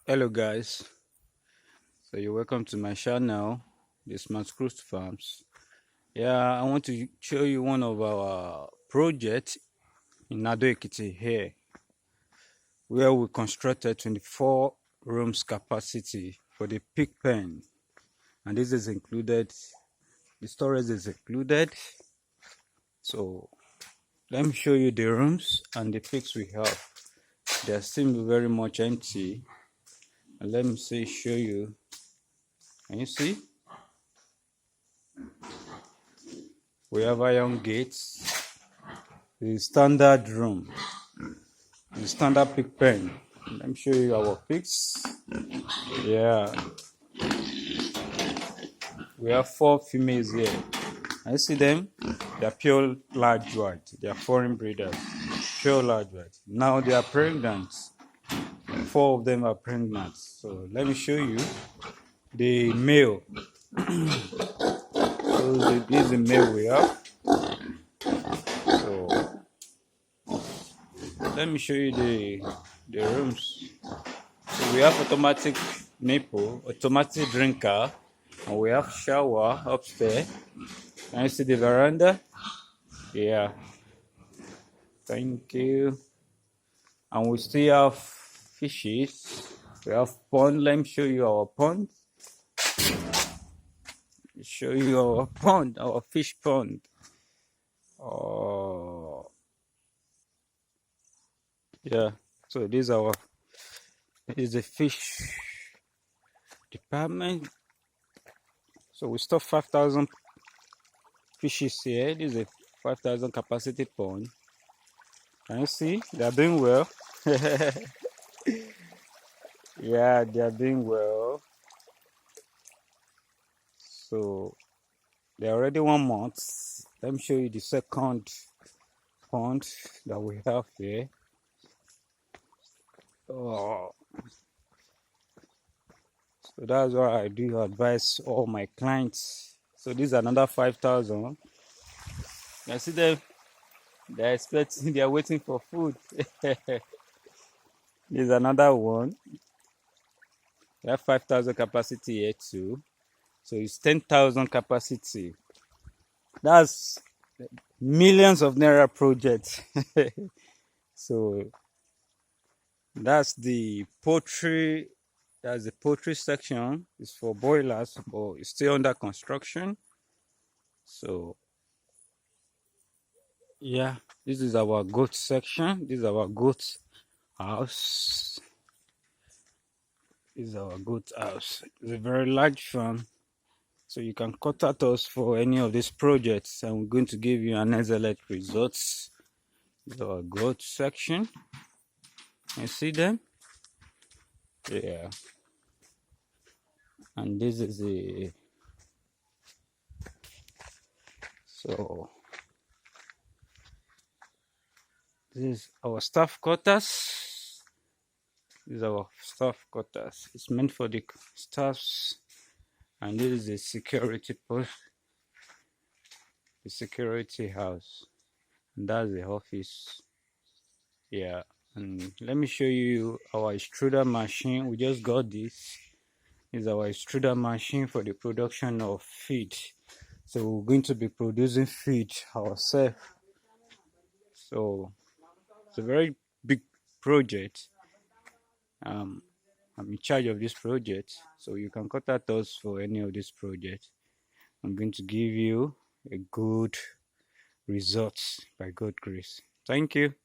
Hello guys, so you're welcome to my channel, the Smart Cruise Farms. I want to show you one of our projects in Ado Ekiti here, where we constructed 24 rooms capacity for the pig pen, and this is included, the storage is included. So let me show you the rooms and the pigs we have. They seem very much empty, and let me show you. Can you see? We have iron gates, the standard room, the standard pig pen. Let me show you our pigs. We have 4 females here. I see them. They are pure large white. They are foreign breeders, pure large white. Now they are pregnant. 4 of them are pregnant. So let me show you the male. So this is the male we have. So let me show you the rooms. So we have automatic nipple, automatic drinker, and we have shower upstairs. Can you see the veranda? Yeah. Thank you. And we still have fishes. We have pond. Let me show you our pond. Show you our pond, our fish pond. Oh, yeah. So this is the fish department. So we store 5,000 fishes here. This is a 5,000 capacity pond. Can you see? They are doing well. Yeah, they are doing well. So they're already 1 month. Let me show you the second pond that we have here. Oh, so that's why I do advise all my clients. So this is another 5,000. You see them? They're expecting. They're waiting for food. There's another one. We have 5,000 capacity here too. So it's 10,000 capacity. That's millions of naira project. So that's the poultry. That's the poultry section. It's for boilers, but it's still under construction. So yeah, this is our goat section. This is our goat house. This is our goat house. It's a very large farm. So you can contact us for any of these projects, and we're going to give you an excellent results. This is our goat section. You see them? Yeah. And this is the this is our staff quarters. This is our staff quarters. It's meant for the staffs, and this is the security post, the security house, and that's the office. Yeah, and let me show you our extruder machine. We just got this. This is our extruder machine for the production of feed. So we're going to be producing feed ourselves. So it's a very big project. I'm in charge of this project, so you can contact us for any of these projects. I'm going to give you a good results by God's grace. Thank you.